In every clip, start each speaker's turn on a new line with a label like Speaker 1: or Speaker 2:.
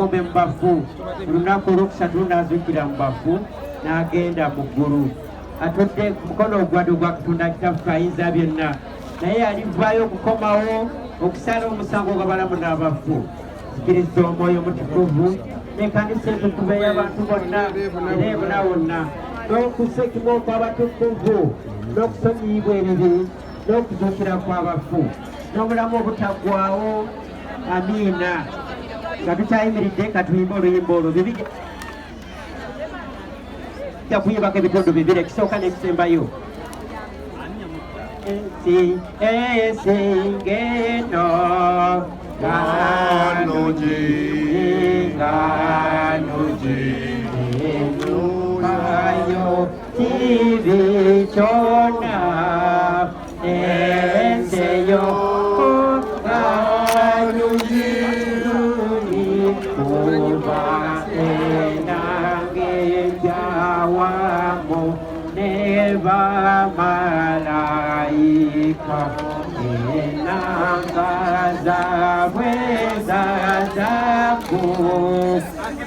Speaker 1: Mbafu olunaku olwokusatu n'azuukira mu bafu n'agenda mu ggulu atudde ku mukono ogwadde ogwa Katonda Kitaffe Ayinza Byonna naye alivaayo okukomawo okusala omusango gw'abalamu n'abafu. Zikiriza Omwoyo Omutukuvu n'ekkanisa entukuvu ey'abantu bonna era ebuna wonna n'okusekibwa okw'abatukuvu n'okusonyiyibwa ebibi n'okuzuukira kw'abafu n'obulamu obutaggwaawo. Amiina. Nga tukyayimiridde nga tuyimba oluyimba olwo bibiri kuyibako ebitundu bibiri ekisooka n'ekisembayo. Esingeno ganugi enukayo kibi kyonna enseyo ganugi kuba enange jawamu neba malaika enanga zabwe zazaku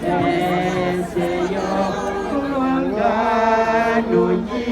Speaker 1: enseyo nganugi.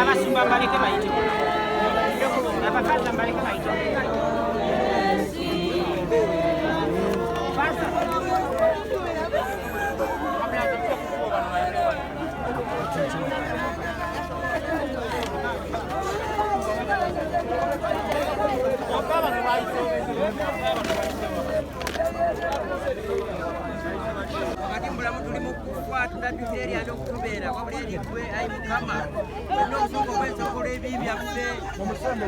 Speaker 1: Abasumba baleke bayite abakazi baleke bayite Mulamu tulimu kukwatula tuteeri al'okutubeera wabula erigwe ayi Mukama olina obusungu obw'ensokolo ebibi byaffe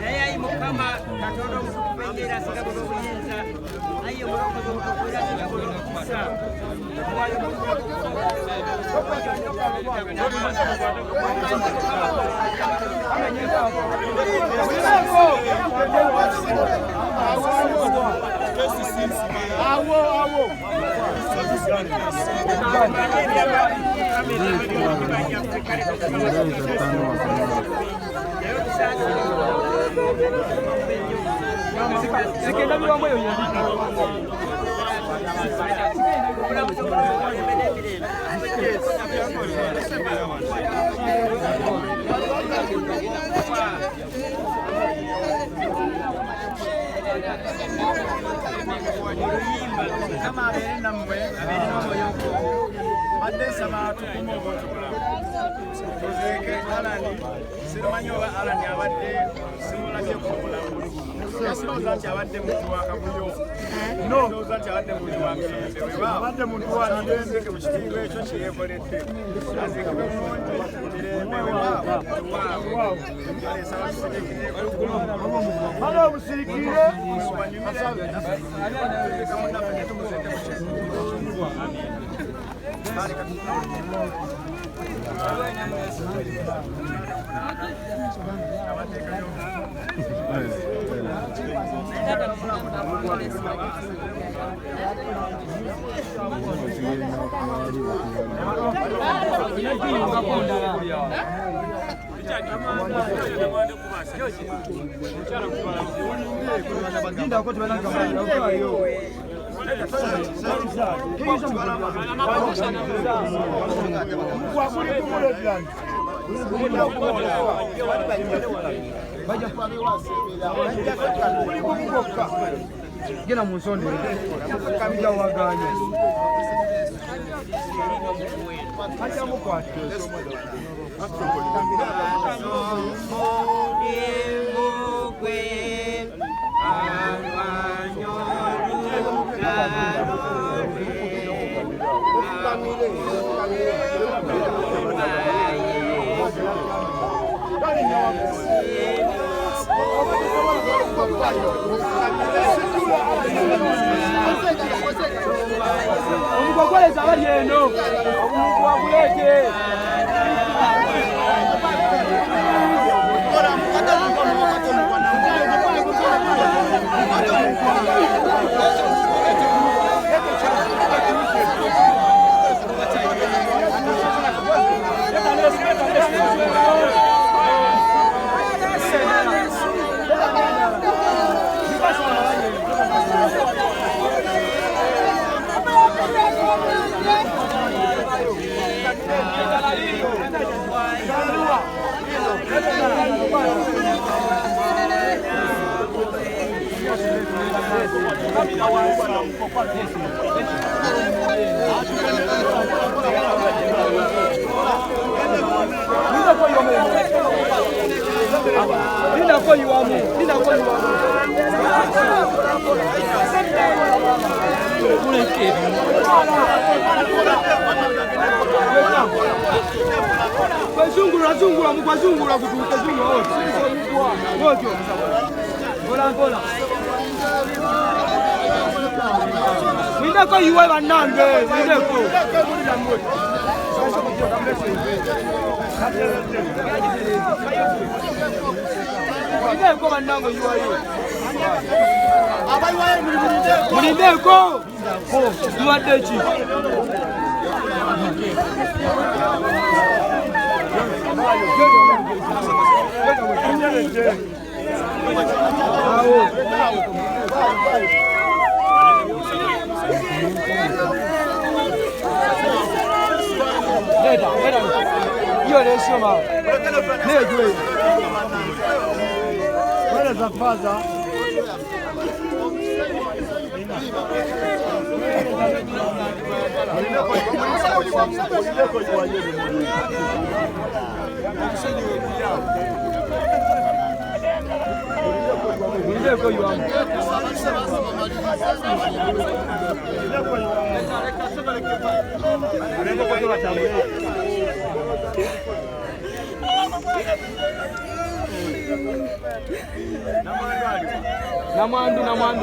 Speaker 1: naye ayi Mukama Katonda omutukuvu engeri asigabula obuyinza ayi omulokozi omutukuvu asigabula omukisa Kama abere namwe abere n'omwoyo
Speaker 2: Madesa matu kumogoto tuzeke alani simanyo ba alani abadde simula bye kukola yasino zanti abadde muntu akabuyo no zanti abadde muntu wa abadde muntu wa ndende ke mukitingo ekyo kiyekolette azikwe muntu kirembe wa ale sawa sikike halo musikire asante kama nafanya tumuzende mchezo
Speaker 3: Gina musoni kabija waganya acha mukwate
Speaker 4: Omukwagweleza bali eno omuntu wakulete Zungula mukazungula kutuka zungula wote bola Mindeko yiwe banange mindeko Mindeko banange yiwe abayiwaye mulindeko muwadechi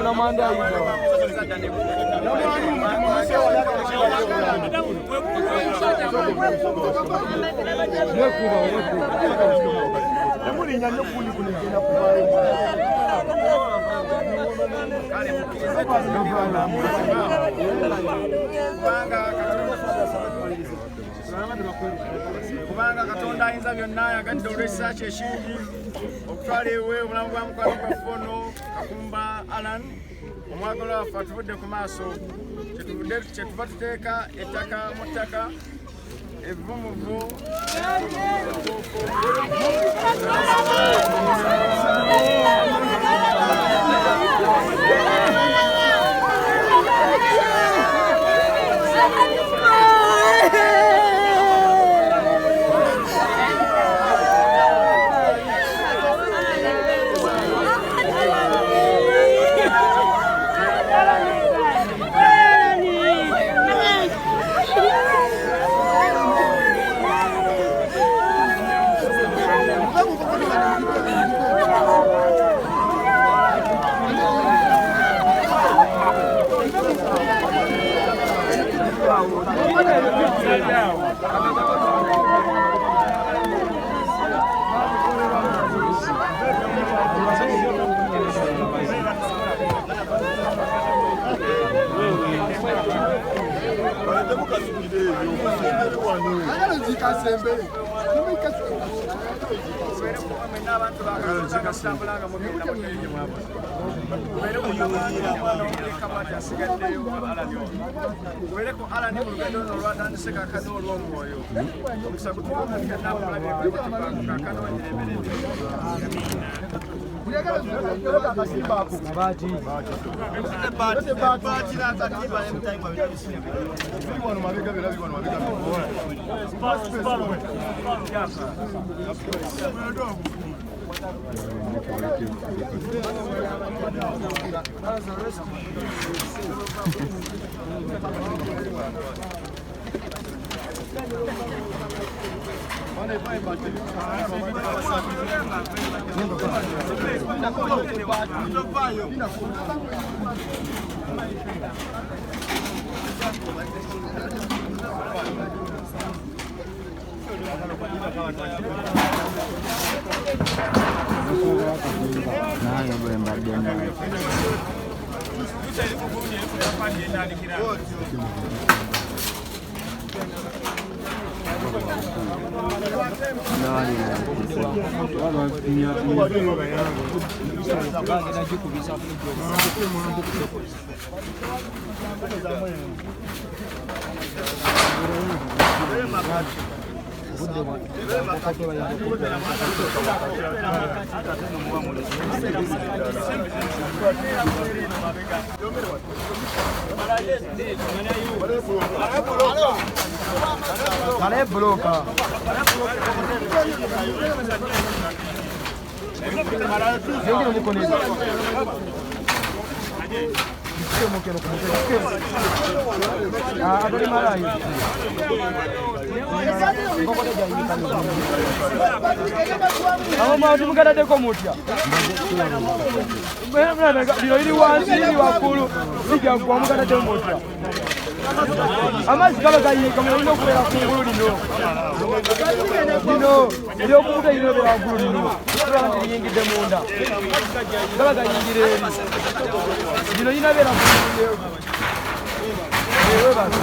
Speaker 4: Namandu ayido.
Speaker 2: Kubanga Katonda ayinza byonna yagadde olw'essaaki ekingi okutwala ewe obulamu bwa mukwano gwaffe Kakumba Alan omwagala waffe atuvudde ku maaso kyetuva tuteeka ettaka mu ttaka evumuvu
Speaker 3: Kale bloka. Zengine niko nini? Sio mkeno kumteka. Ah, abali mara hii. Ama watu mkada deko mutia. Mbona ndio ili wanzi ili wakulu. Sija kwa mkada deko mutia. Amazi kama gayi kama ino kubera kungulu lino. Lino ndio kubuta ino bera kungulu lino. Kula nyingi demunda. Kama gayi ngire. Lino ina bera kungulu lino. Ewe basi.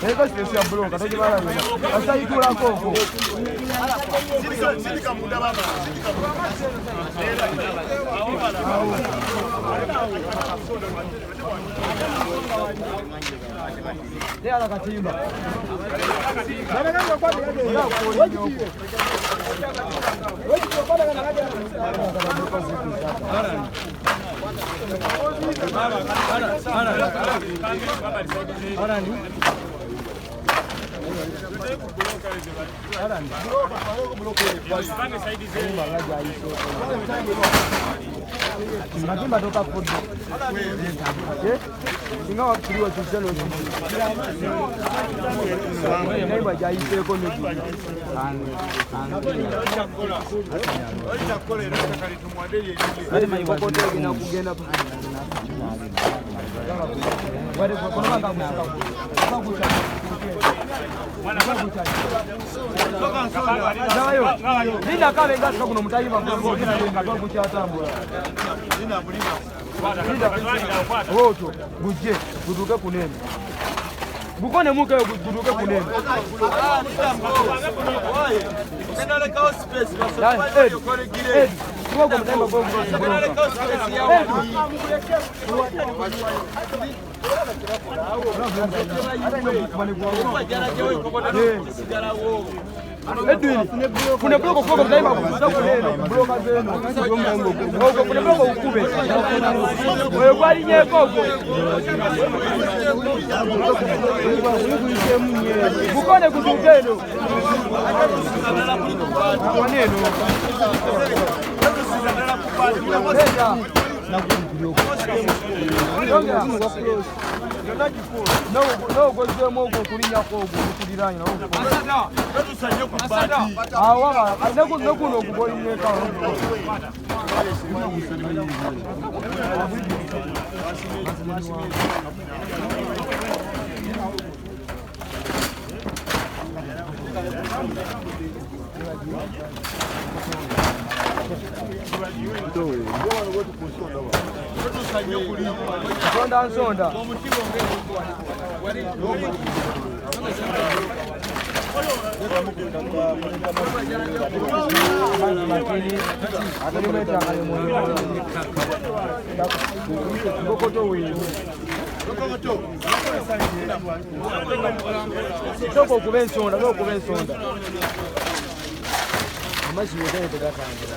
Speaker 3: Eko spesial bro, katoki mara mena. Asa ikula koko. Sindika muda baba. Dia ala katimba. Bana nanga kwa dia. Wewe kwa bana ngaja. Matimba toka food. Ingawa kiliwa chuselo. Naiba jaise ko meji. Wale maikokote na kugenda wale kwa kanga kucha. Nayo linda kale ngati kuno mutayima kwa kina ngati kucha tambula. Linda mulima. Woto buje buduke kunene. Bukone muke buduke kunene. Kenale ka space basa kwa gire. Kwa mtayima kwa kenale ka space ya Edwin, kuna bloko kwa mtayima kwa kunene. Bloka zenu. Huko kuna bloko ukube. Wewe kwali nyeko. Bukone kuzungeno. Waneno. n'ogozzeemu ogwo okulinnyako ogwo okuliraanye nekuno okugolineka nsonda sooka okuba ensonda amazzi wetene tegatambula.